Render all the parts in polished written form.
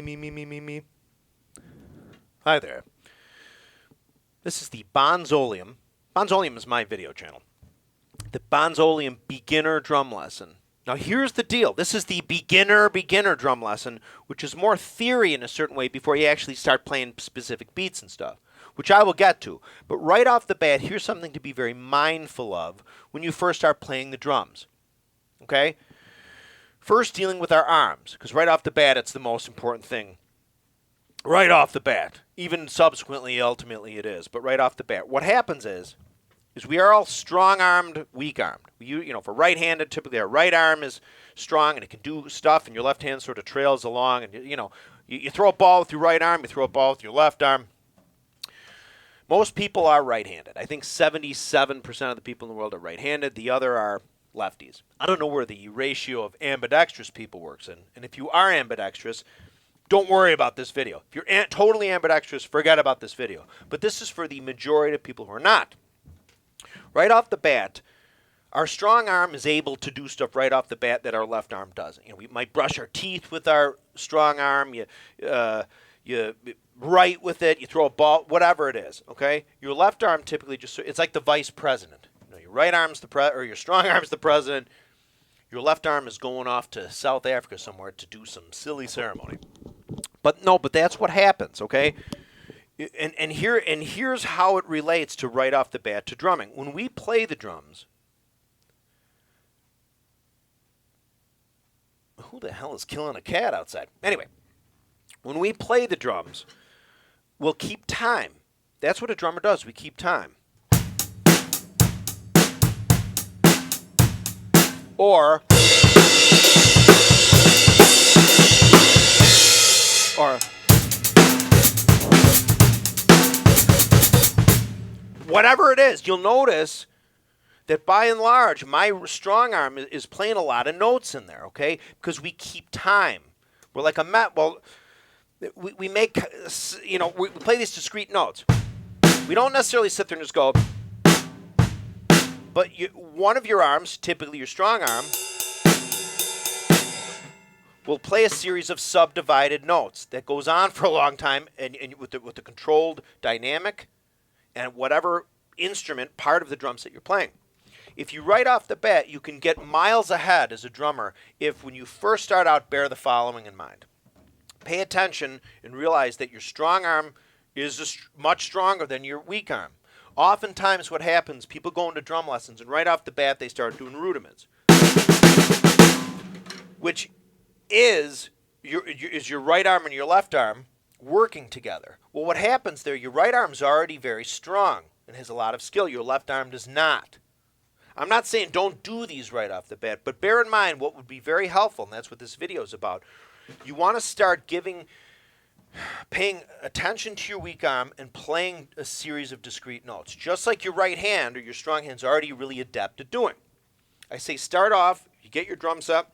Me. Hi there. This is the Bonzoleum. Bonzoleum is my video channel. The Bonzoleum beginner drum lesson. Now here's the deal. This is the beginner drum lesson, which is more theory in a certain way before you actually start playing specific beats and stuff, which I will get to. But right off the bat, here's something to be very mindful of when you first start playing the drums. Okay? First, dealing with our arms, because right off the bat, it's the most important thing. Right off the bat. Even subsequently, ultimately, it is. But right off the bat, what happens is we are all strong-armed, weak-armed. For right-handed, typically our right arm is strong and it can do stuff, and your left hand sort of trails along. And you throw a ball with your right arm, you throw a ball with your left arm. Most people are right-handed. I think 77% of the people in the world are right-handed. The other are lefties. I don't know where the ratio of ambidextrous people works in. And if you are ambidextrous, don't worry about this video. If you're totally ambidextrous, forget about this video. But this is for the majority of people who are not. Right off the bat, our strong arm is able to do stuff right off the bat that our left arm doesn't. We might brush our teeth with our strong arm. You write with it. You throw a ball, whatever it is. Okay, your left arm typically it's like the vice president. Your right arm's your strong arm's the president. Your left arm is going off to South Africa somewhere to do some silly ceremony. But that's what happens. Okay. And here's how it relates to right off the bat to drumming. When we play the drums, who the hell is killing a cat outside? Anyway, when we play the drums, we'll keep time. That's what a drummer does. We keep time. Or whatever it is, you'll notice that by and large, my strong arm is playing a lot of notes in there, okay? Because we keep time. We're like we make, we play these discrete notes. We don't necessarily sit there and just go, but one of your arms, typically your strong arm, will play a series of subdivided notes that goes on for a long time and with the controlled dynamic and whatever instrument, part of the drum set you're playing. If you right off the bat, you can get miles ahead as a drummer if when you first start out, bear the following in mind. Pay attention and realize that your strong arm is much stronger than your weak arm. Oftentimes what happens, people go into drum lessons and right off the bat they start doing rudiments, which is your right arm and your left arm working together. Well, what happens there, your right arm's already very strong and has a lot of skill. Your left arm does not. I'm not saying don't do these right off the bat, but bear in mind what would be very helpful, and that's what this video is about. You want to start paying attention to your weak arm and playing a series of discrete notes, just like your right hand or your strong hand's already really adept at doing. I say start off, you get your drum set,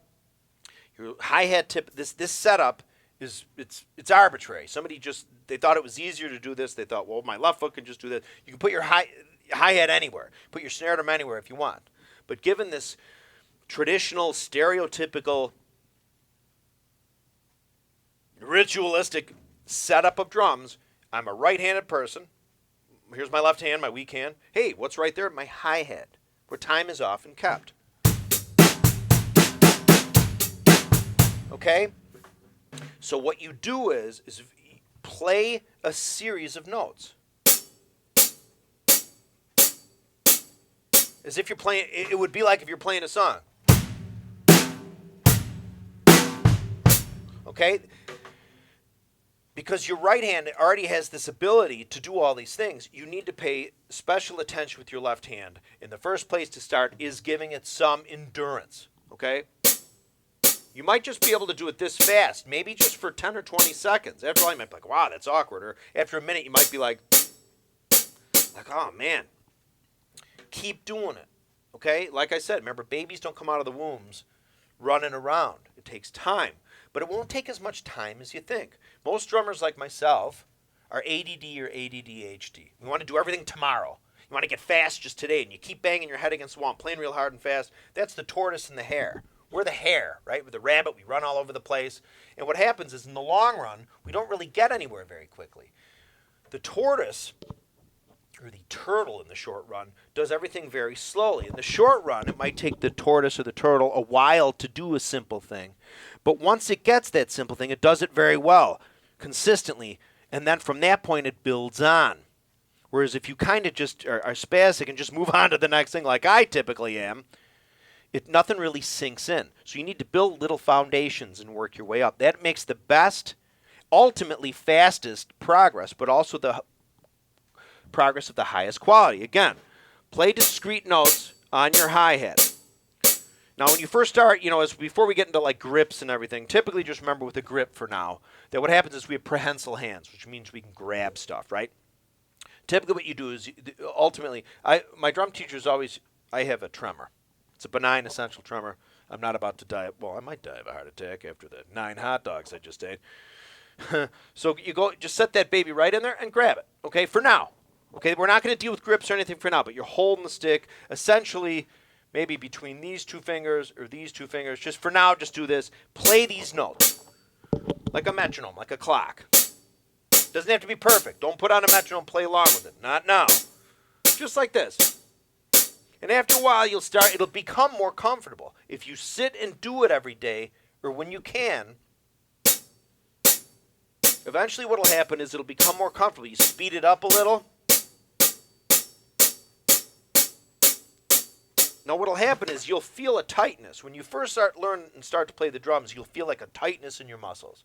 your hi-hat tip, this setup it's arbitrary. They thought it was easier to do this. They thought, well, my left foot can just do this. You can put your hi-hat anywhere. Put your snare drum anywhere if you want. But given this traditional, stereotypical, ritualistic setup of drums, I'm a right-handed person. Here's my left hand, my weak hand. Hey, what's right there? My hi-hat, where time is often kept. Okay? So what you do is play a series of notes. As if you're playing, it would be like if you're playing a song. Okay? Because your right hand already has this ability to do all these things, you need to pay special attention with your left hand. In the first place to start is giving it some endurance. Okay? You might just be able to do it this fast, maybe just for 10 or 20 seconds. After all, you might be like, wow, that's awkward. Or after a minute, you might be like, oh, man. Keep doing it, okay? Like I said, remember, babies don't come out of the wombs running around. It takes time, but it won't take as much time as you think. Most drummers like myself are ADD or ADDHD. We want to do everything tomorrow. You want to get fast just today, and you keep banging your head against the wall and playing real hard and fast. That's the tortoise and the hare. We're the hare, right? We're the rabbit. We run all over the place. And what happens is in the long run, we don't really get anywhere very quickly. The tortoise, or the turtle in the short run, does everything very slowly. In the short run, it might take the tortoise or the turtle a while to do a simple thing. But once it gets that simple thing, it does it very well, consistently. And then from that point, it builds on. Whereas if you kind of just are spastic and just move on to the next thing like I typically am, nothing really sinks in. So you need to build little foundations and work your way up. That makes the best, ultimately fastest progress, but also the progress of the highest quality. Again, play discrete notes on your hi-hat. Now, when you first start, before we get into like grips and everything, typically just remember with a grip for now that what happens is we have prehensile hands, which means we can grab stuff, right? Typically what you do is, ultimately, my drum teachers always, I have a tremor. It's a benign essential tremor. I'm not about to die. Well, I might die of a heart attack after the 9 hot dogs I just ate. So you go, just set that baby right in there and grab it, okay, for now. Okay, we're not going to deal with grips or anything for now, but you're holding the stick essentially maybe between these two fingers or these two fingers. Just for now, just do this. Play these notes like a metronome, like a clock. Doesn't have to be perfect. Don't put on a metronome, play along with it. Not now. Just like this. And after a while, it'll become more comfortable. If you sit and do it every day, or when you can, eventually what will happen is it'll become more comfortable. You speed it up a little. Now what will happen is you'll feel a tightness. When you first start to play the drums, you'll feel like a tightness in your muscles.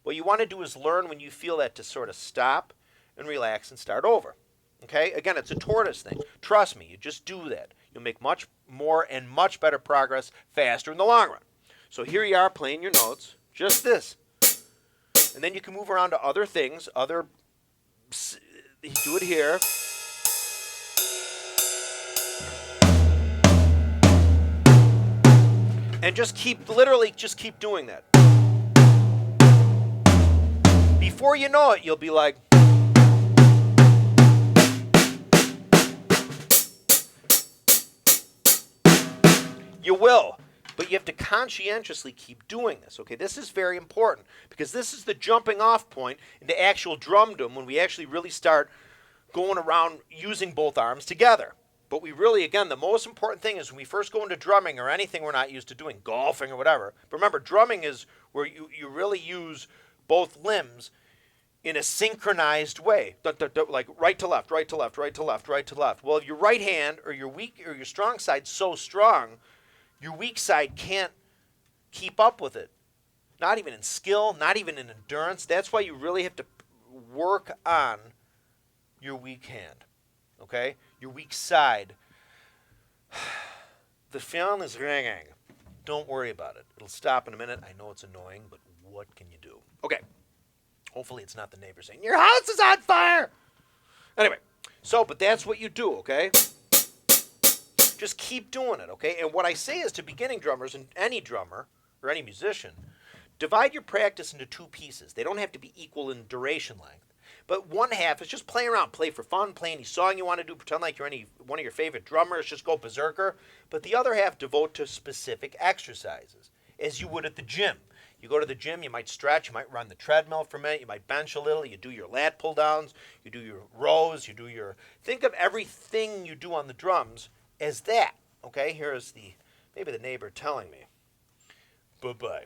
What you want to do is learn when you feel that to sort of stop and relax and start over. Okay? Again, it's a tortoise thing. Trust me, you just do that. You'll make much more and much better progress faster in the long run. So here you are playing your notes, just this. And then you can move around to other things, you do it here. And just keep doing that. Before you know it, you'll be like, you will, but you have to conscientiously keep doing this, okay? This is very important because this is the jumping off point into actual drumdom when we actually really start going around using both arms together. But we really, again, the most important thing is when we first go into drumming or anything we're not used to doing, golfing or whatever. But remember, drumming is where you really use both limbs in a synchronized way, like right to left, right to left, right to left, right to left. Well, if your right hand or your strong side's so strong, your weak side can't keep up with it. Not even in skill, not even in endurance. That's why you really have to work on your weak hand, okay? Your weak side. The phone is ringing. Don't worry about it. It'll stop in a minute. I know it's annoying, but what can you do? Okay. Hopefully it's not the neighbor saying, your house is on fire! Anyway, but that's what you do, okay? Just keep doing it, okay? And what I say is to beginning drummers, and any drummer or any musician, divide your practice into 2 pieces. They don't have to be equal in duration length. But one half is just play around, play for fun, play any song you want to do, pretend like you're one of your favorite drummers, just go berserker. But the other half devote to specific exercises, as you would at the gym. You go to the gym, you might stretch, you might run the treadmill for a minute, you might bench a little, you do your lat pull downs, you do your rows, think of everything you do on the drums as that. Okay, here's maybe the neighbor telling me, bye-bye.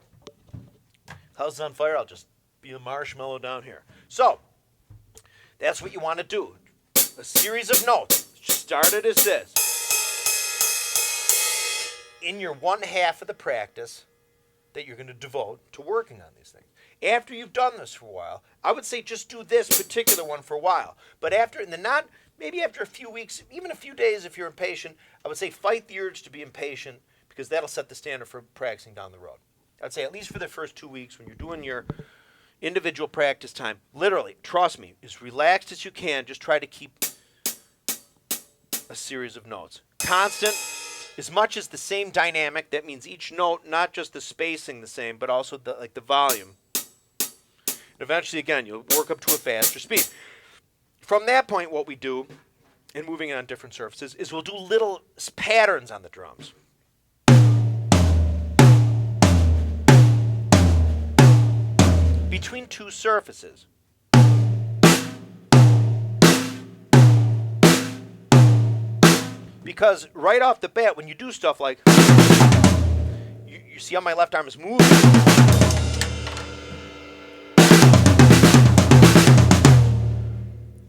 House is on fire, I'll just be a marshmallow down here. So, that's what you want to do. A series of notes. Start it as this. In your one half of the practice that you're going to devote to working on these things. After you've done this for a while, I would say just do this particular one for a while. But maybe after a few weeks, even a few days if you're impatient, I would say fight the urge to be impatient because that'll set the standard for practicing down the road. I'd say at least for the first 2 weeks when you're doing your individual practice time, literally, trust me, as relaxed as you can, just try to keep a series of notes. Constant, as much as the same dynamic, that means each note, not just the spacing the same, but also the volume. And eventually, again, you'll work up to a faster speed. From that point, what we do, and moving on different surfaces, is we'll do little patterns on the drums. between two surfaces. Because right off the bat, when you do stuff like, you see how my left arm is moving?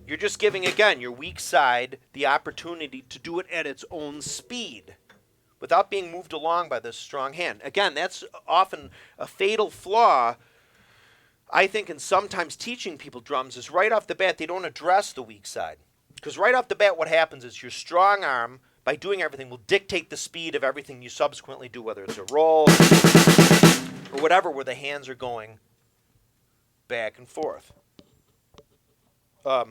You're just giving, again, your weak side the opportunity to do it at its own speed without being moved along by this strong hand. Again, that's often a fatal flaw, I think, in sometimes teaching people drums, is right off the bat, they don't address the weak side. Because right off the bat, what happens is your strong arm, by doing everything, will dictate the speed of everything you subsequently do, whether it's a roll or whatever, where the hands are going back and forth. Do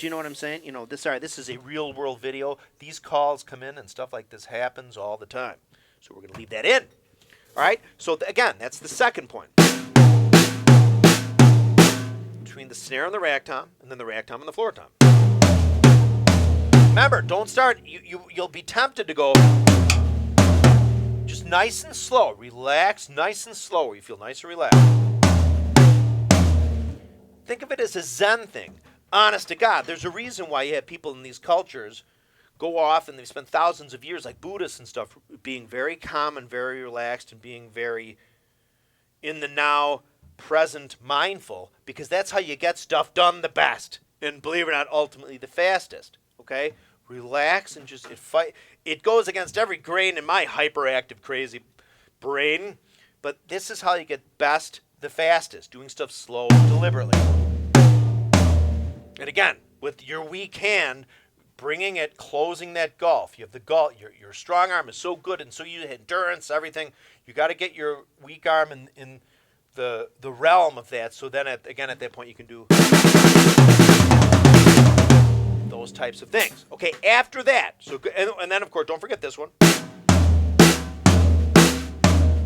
you know what I'm saying? You know, this is a real world video. These calls come in and stuff like this happens all the time. So we're going to leave that in. All right? So again, that's the second point. Between the snare and the rag tom, and then the rag tom and the floor tom. Remember, don't start, you'll be tempted to go just nice and slow. Relax, nice and slow, where you feel nice and relaxed. Think of it as a Zen thing. Honest to God, there's a reason why you have people in these cultures go off and they've spent thousands of years, like Buddhists and stuff, being very calm and very relaxed and being very in the now, present, mindful, because that's how you get stuff done the best. And believe it or not, ultimately the fastest. Okay? Relax and just it goes against every grain in my hyperactive, crazy brain. But this is how you get best, the fastest, doing stuff slow and deliberately. And again, with your weak hand, bringing it, closing that gulf. You have the gulf. Your strong arm is so good, and so you have endurance, everything. You got to get your weak arm in the realm of that. So then, at that point, you can do those types of things. Okay, after that, and then, of course, don't forget this one.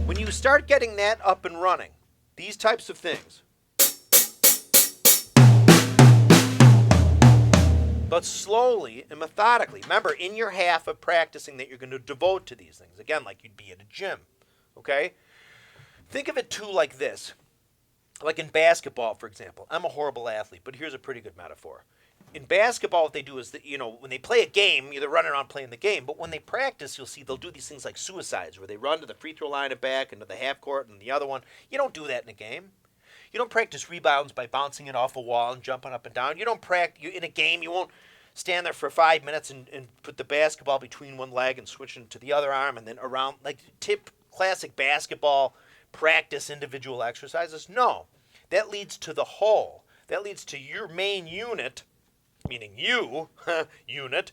When you start getting that up and running, these types of things, but slowly and methodically. Remember, in your half of practicing that you're going to devote to these things. Again, like you'd be at a gym. Okay? Think of it, too, like this. Like in basketball, for example. I'm a horrible athlete, but here's a pretty good metaphor. In basketball, what they do is that, when they play a game, they're running around playing the game. But when they practice, you'll see they'll do these things like suicides, where they run to the free throw line and back, into the half court and the other one. You don't do that in a game. You don't practice rebounds by bouncing it off a wall and jumping up and down. You don't practice in a game. You won't stand there for 5 minutes and put the basketball between one leg and switch it to the other arm and then around, like classic basketball practice individual exercises. No, that leads to the whole. That leads to your main unit, meaning you, unit,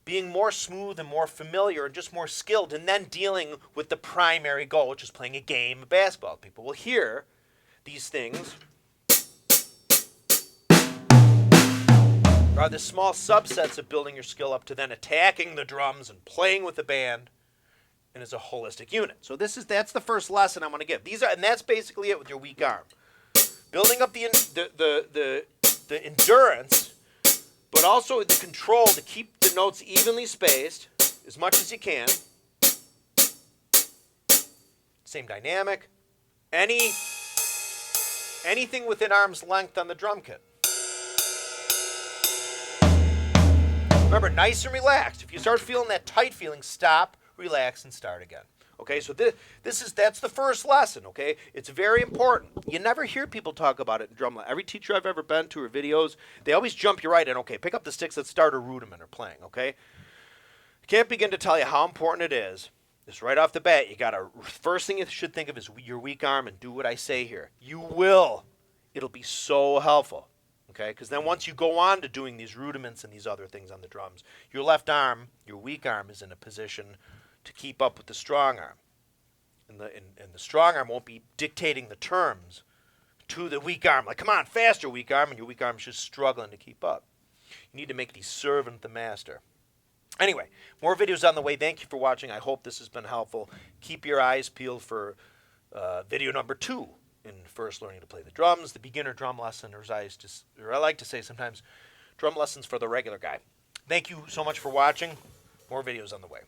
being more smooth and more familiar and just more skilled, and then dealing with the primary goal, which is playing a game of basketball. People will hear these things are the small subsets of building your skill up to then attacking the drums and playing with the band, and as a holistic unit. So that's the first lesson I'm going to give. And that's basically it with your weak arm. Building up the endurance, but also the control to keep the notes evenly spaced as much as you can. Same dynamic. Anything within arm's length on the drum kit. Remember, nice and relaxed. If you start feeling that tight feeling, stop, relax, and start again. Okay, so that's the first lesson, okay? It's very important. You never hear people talk about it in drum. Every teacher I've ever been to or videos, they always jump you right in, okay, pick up the sticks, let's start a rudiment or playing, okay? I can't begin to tell you how important it is. Just right off the bat, first thing you should think of is your weak arm, and do what I say here. You will. It'll be so helpful. Okay, because then once you go on to doing these rudiments and these other things on the drums, your left arm, your weak arm, is in a position to keep up with the strong arm. And the strong arm won't be dictating the terms to the weak arm. Like, come on, faster, weak arm, and your weak arm's just struggling to keep up. You need to make the servant the master. Anyway, more videos on the way. Thank you for watching. I hope this has been helpful. Keep your eyes peeled for video number 2. In first learning to play the drums, the beginner drum lesson, or I like to say sometimes, drum lessons for the regular guy. Thank you so much for watching. More videos on the way.